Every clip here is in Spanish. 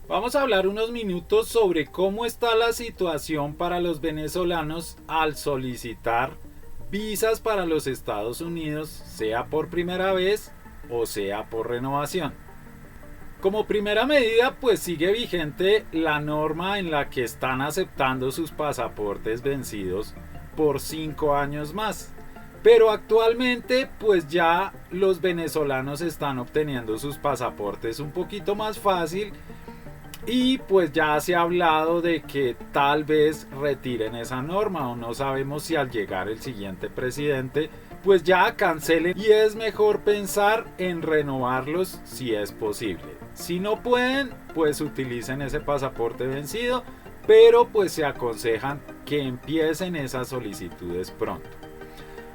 Vamos a hablar unos minutos sobre cómo está la situación para los venezolanos al solicitar visas para los Estados Unidos, sea por primera vez o sea por renovación. Como primera medida, pues sigue vigente la norma en la que están aceptando sus pasaportes vencidos por 5 años más. Pero actualmente, pues ya los venezolanos están obteniendo sus pasaportes un poquito más fácil y pues ya se ha hablado de que tal vez retiren esa norma o no sabemos si al llegar el siguiente presidente pues ya cancelen y es mejor pensar en renovarlos si es posible. Si no pueden pues utilicen ese pasaporte vencido, pero pues se aconsejan que empiecen esas solicitudes pronto.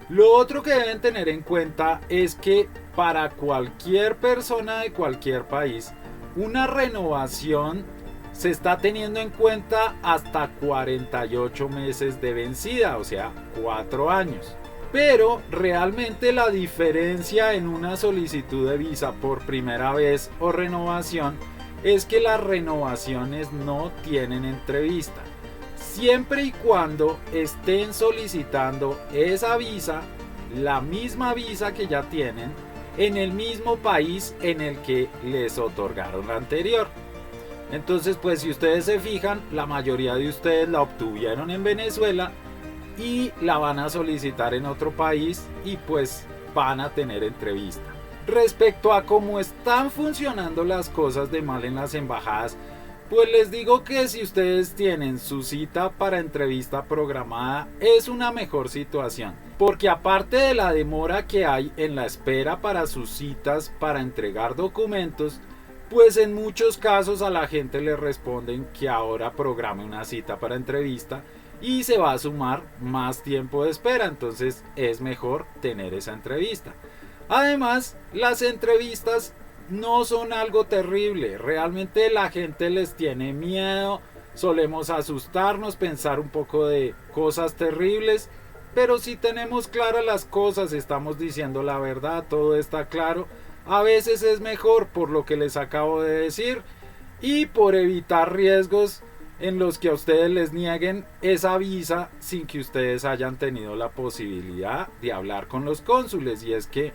Lo otro que deben tener en cuenta es que para cualquier persona de cualquier país, una renovación se está teniendo en cuenta hasta 48 meses de vencida, o sea, 4 años. Pero realmente la diferencia en una solicitud de visa por primera vez o renovación es que las renovaciones no tienen entrevista. Siempre y cuando estén solicitando esa visa, la misma visa que ya tienen, en el mismo país en el que les otorgaron la anterior. Entonces, pues si ustedes se fijan, la mayoría de ustedes la obtuvieron en Venezuela y la van a solicitar en otro país y pues van a tener entrevista. Respecto a cómo están funcionando las cosas de mal en las embajadas, pues les digo que si ustedes tienen su cita para entrevista programada es una mejor situación, porque aparte de la demora que hay en la espera para sus citas para entregar documentos, pues en muchos casos a la gente le responden que ahora programe una cita para entrevista y se va a sumar más tiempo de espera, entonces es mejor tener esa entrevista. Además, las entrevistas no son algo terrible, realmente la gente les tiene miedo, solemos asustarnos, pensar un poco de cosas terribles, pero si tenemos claras las cosas, estamos diciendo la verdad, todo está claro, a veces es mejor por lo que les acabo de decir y por evitar riesgos en los que a ustedes les nieguen esa visa sin que ustedes hayan tenido la posibilidad de hablar con los cónsules. Y es que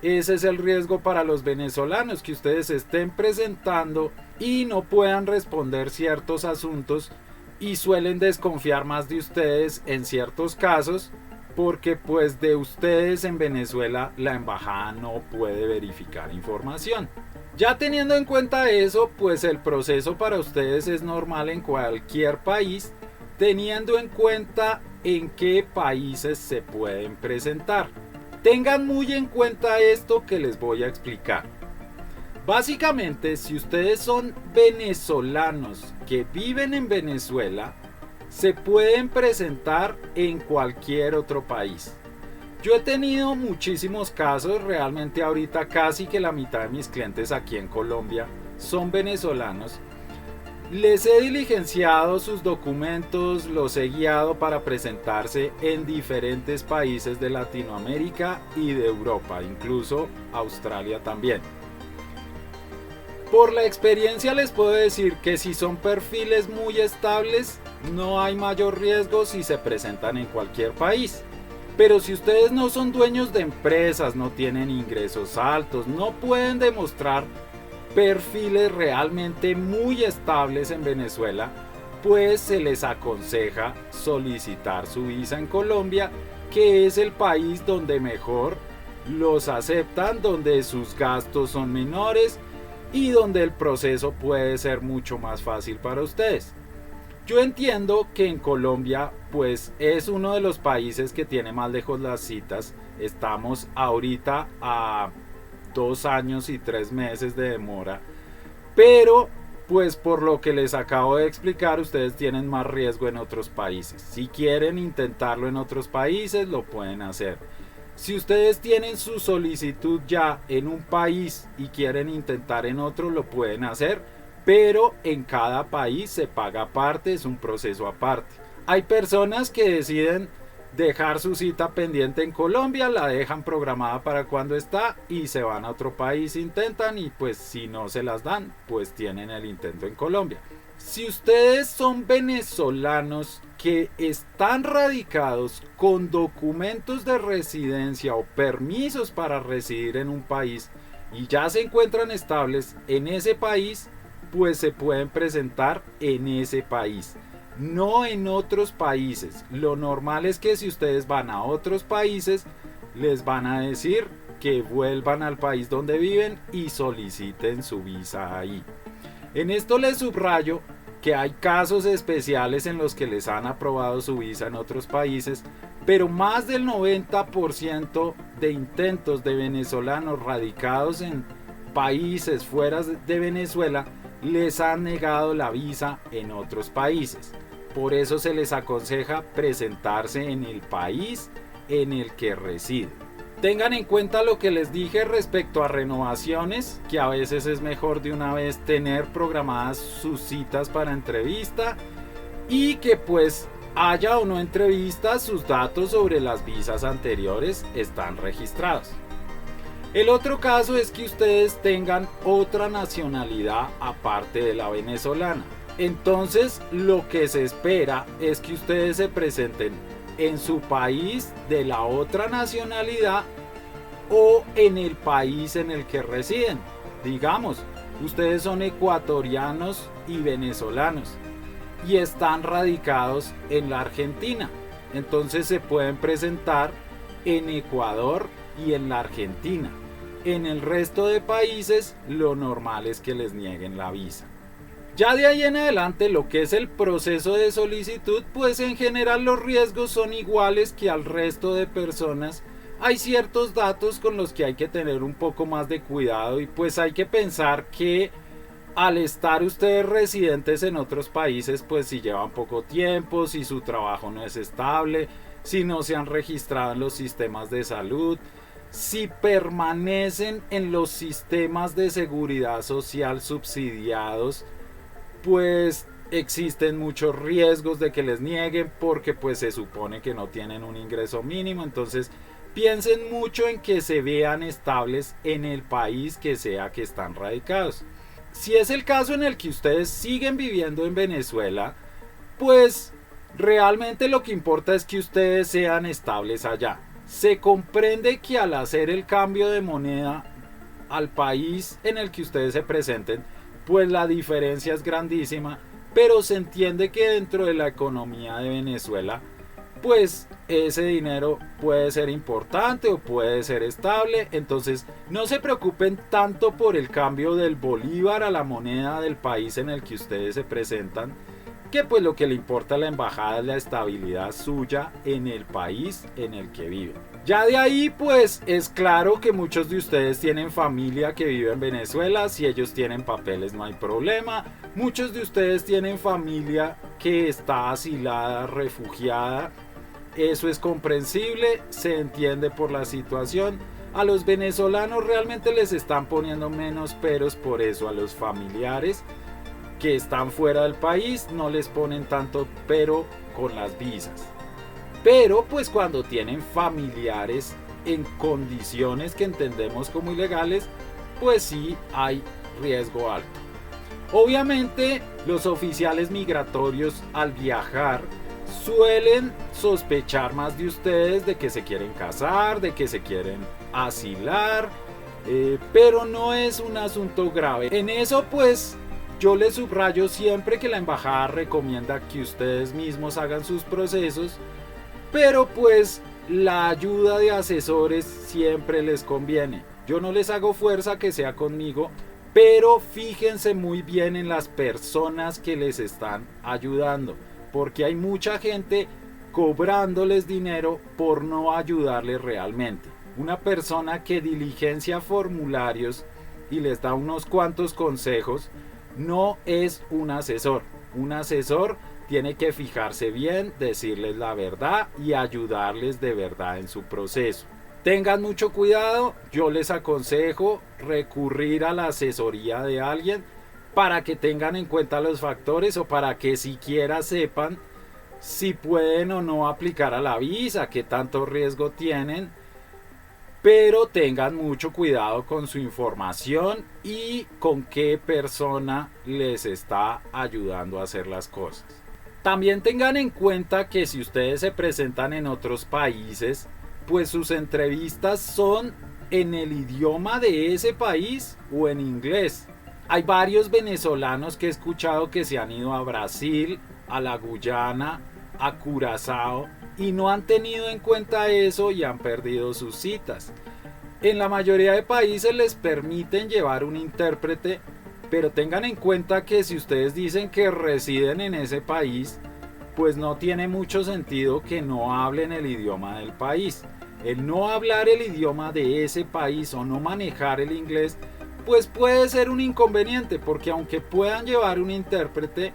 ese es el riesgo para los venezolanos, que ustedes estén presentando y no puedan responder ciertos asuntos y suelen desconfiar más de ustedes en ciertos casos porque pues de ustedes en Venezuela la embajada no puede verificar información. Ya teniendo en cuenta eso, pues el proceso para ustedes es normal en cualquier país, teniendo en cuenta en qué países se pueden presentar. Tengan muy en cuenta esto que les voy a explicar. Básicamente, si ustedes son venezolanos que viven en Venezuela, se pueden presentar en cualquier otro país. Yo he tenido muchísimos casos, realmente ahorita casi que la mitad de mis clientes aquí en Colombia son venezolanos. Les he diligenciado sus documentos, los he guiado para presentarse en diferentes países de Latinoamérica y de Europa, incluso Australia también. Por la experiencia les puedo decir que si son perfiles muy estables, no hay mayor riesgo si se presentan en cualquier país. Pero si ustedes no son dueños de empresas, no tienen ingresos altos, no pueden demostrar perfiles realmente muy estables en Venezuela, pues se les aconseja solicitar su visa en Colombia, que es el país donde mejor los aceptan, donde sus gastos son menores y donde el proceso puede ser mucho más fácil para ustedes. Yo entiendo que en Colombia pues es uno de los países que tiene más lejos las citas. Estamos ahorita a 2 años y 3 meses de demora. Pero pues por lo que les acabo de explicar, ustedes tienen más riesgo en otros países. Si quieren intentarlo en otros países, lo pueden hacer. Si ustedes tienen su solicitud ya en un país y quieren intentar en otro, lo pueden hacer, pero en cada país se paga aparte, es un proceso aparte. Hay personas que deciden dejar su cita pendiente en Colombia, la dejan programada para cuando está y se van a otro país, intentan y pues si no se las dan, pues tienen el intento en Colombia. Si ustedes son venezolanos que están radicados con documentos de residencia o permisos para residir en un país y ya se encuentran estables en ese país, pues se pueden presentar en ese país, no en otros países. Lo normal es que si ustedes van a otros países, les van a decir que vuelvan al país donde viven y soliciten su visa ahí. En esto les subrayo que hay casos especiales en los que les han aprobado su visa en otros países, pero más del 90% de intentos de venezolanos radicados en países fuera de Venezuela les han negado la visa en otros países. Por eso se les aconseja presentarse en el país en el que residen. Tengan en cuenta lo que les dije respecto a renovaciones, que a veces es mejor de una vez tener programadas sus citas para entrevista y que pues haya o no entrevistas, sus datos sobre las visas anteriores están registrados. El otro caso es que ustedes tengan otra nacionalidad aparte de la venezolana. Entonces lo que se espera es que ustedes se presenten en su país de la otra nacionalidad o en el país en el que residen. Digamos, ustedes son ecuatorianos y venezolanos y están radicados en la Argentina. Entonces se pueden presentar en Ecuador y en la Argentina. En el resto de países lo normal es que les nieguen la visa. Ya de ahí en adelante lo que es el proceso de solicitud, pues en general los riesgos son iguales que al resto de personas. Hay ciertos datos con los que hay que tener un poco más de cuidado y pues hay que pensar que al estar ustedes residentes en otros países, pues si llevan poco tiempo, si su trabajo no es estable, si no se han registrado en los sistemas de salud, si permanecen en los sistemas de seguridad social subsidiados, pues existen muchos riesgos de que les nieguen porque pues se supone que no tienen un ingreso mínimo. Entonces piensen mucho en que se vean estables en el país que sea que están radicados. Si es el caso en el que ustedes siguen viviendo en Venezuela, pues realmente lo que importa es que ustedes sean estables allá. Se comprende que al hacer el cambio de moneda al país en el que ustedes se presenten, pues la diferencia es grandísima, pero se entiende que dentro de la economía de Venezuela, pues ese dinero puede ser importante o puede ser estable. Entonces no se preocupen tanto por el cambio del bolívar a la moneda del país en el que ustedes se presentan, que pues lo que le importa a la embajada es la estabilidad suya en el país en el que viven. Ya de ahí pues es claro que muchos de ustedes tienen familia que vive en Venezuela. Si ellos tienen papeles no hay problema. Muchos de ustedes tienen familia que está asilada, refugiada. Eso es comprensible, se entiende por la situación. A los venezolanos realmente les están poniendo menos peros por eso. A los familiares que están fuera del país no les ponen tanto pero con las visas. Pero pues cuando tienen familiares en condiciones que entendemos como ilegales, pues sí hay riesgo alto. Obviamente los oficiales migratorios al viajar suelen sospechar más de ustedes, de que se quieren casar, de que se quieren asilar, pero no es un asunto grave. En eso pues yo les subrayo siempre que la embajada recomienda que ustedes mismos hagan sus procesos, pero pues la ayuda de asesores siempre les conviene. Yo no les hago fuerza que sea conmigo, pero fíjense muy bien en las personas que les están ayudando, porque hay mucha gente cobrándoles dinero por no ayudarles realmente. Una persona que diligencia formularios y les da unos cuantos consejos no es un asesor. Un asesor tiene que fijarse bien, decirles la verdad y ayudarles de verdad en su proceso. Tengan mucho cuidado, yo les aconsejo recurrir a la asesoría de alguien para que tengan en cuenta los factores o para que siquiera sepan si pueden o no aplicar a la visa, qué tanto riesgo tienen, pero tengan mucho cuidado con su información y con qué persona les está ayudando a hacer las cosas. También tengan en cuenta que si ustedes se presentan en otros países, pues sus entrevistas son en el idioma de ese país o en inglés. Hay varios venezolanos que he escuchado que se han ido a Brasil, a la Guyana, a Curazao y no han tenido en cuenta eso y han perdido sus citas. En la mayoría de países les permiten llevar un intérprete, pero tengan en cuenta que si ustedes dicen que residen en ese país, pues no tiene mucho sentido que no hablen el idioma del país. El no hablar el idioma de ese país o no manejar el inglés, pues puede ser un inconveniente, porque aunque puedan llevar un intérprete,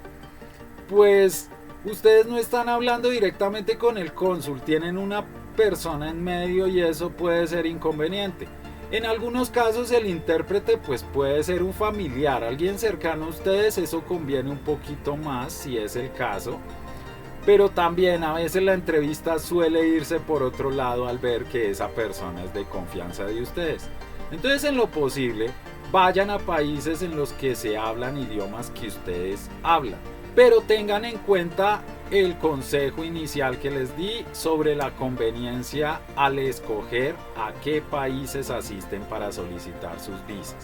pues ustedes no están hablando directamente con el cónsul, tienen una persona en medio y eso puede ser inconveniente. En algunos casos el intérprete pues puede ser un familiar, alguien cercano a ustedes, eso conviene un poquito más si es el caso. Pero también a veces la entrevista suele irse por otro lado al ver que esa persona es de confianza de ustedes. Entonces, en lo posible, vayan a países en los que se hablan idiomas que ustedes hablan. Pero tengan en cuenta el consejo inicial que les di sobre la conveniencia al escoger a qué países asisten para solicitar sus visas.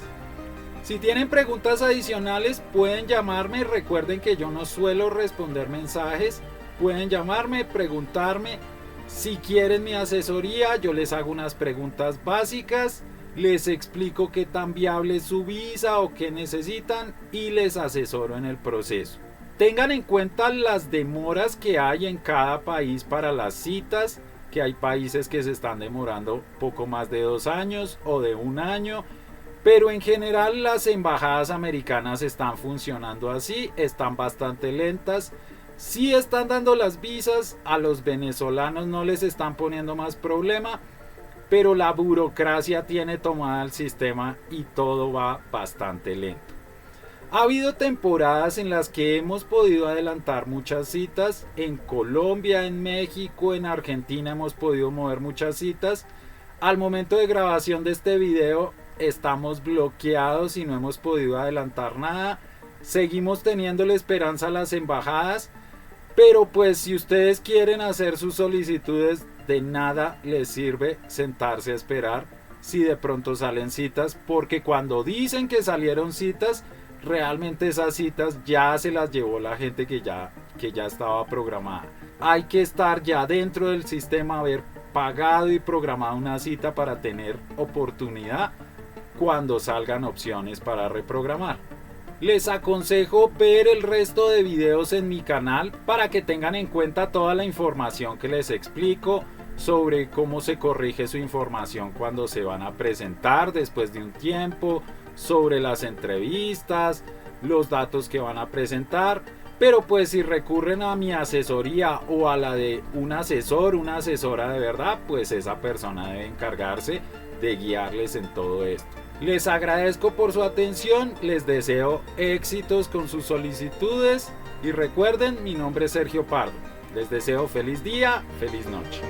Si tienen preguntas adicionales, pueden llamarme. Recuerden que yo no suelo responder mensajes. Pueden llamarme, preguntarme. Si quieren mi asesoría, yo les hago unas preguntas básicas, les explico qué tan viable es su visa o qué necesitan y les asesoro en el proceso. Tengan en cuenta las demoras que hay en cada país para las citas, que hay países que se están demorando poco más de 2 años o de 1 año, pero en general las embajadas americanas están funcionando así, están bastante lentas. Sí están dando las visas, a los venezolanos no les están poniendo más problema, pero la burocracia tiene tomada el sistema y todo va bastante lento. Ha habido temporadas en las que hemos podido adelantar muchas citas. En Colombia, en México, en Argentina hemos podido mover muchas citas. Al momento de grabación de este video estamos bloqueados y no hemos podido adelantar nada. Seguimos teniendo la esperanza a las embajadas, pero pues si ustedes quieren hacer sus solicitudes, de nada les sirve sentarse a esperar si de pronto salen citas, porque cuando dicen que salieron citas, realmente esas citas ya se las llevó la gente que ya estaba programada. Hay que estar ya dentro del sistema, haber pagado y programado una cita para tener oportunidad cuando salgan opciones para reprogramar. Les aconsejo ver el resto de videos en mi canal para que tengan en cuenta toda la información que les explico sobre cómo se corrige su información cuando se van a presentar después de un tiempo, sobre las entrevistas, los datos que van a presentar. Pero pues si recurren a mi asesoría o a la de un asesor, una asesora de verdad, pues esa persona debe encargarse de guiarles en todo esto. Les agradezco por su atención, les deseo éxitos con sus solicitudes y recuerden, mi nombre es Sergio Pardo. Les deseo feliz día, feliz noche.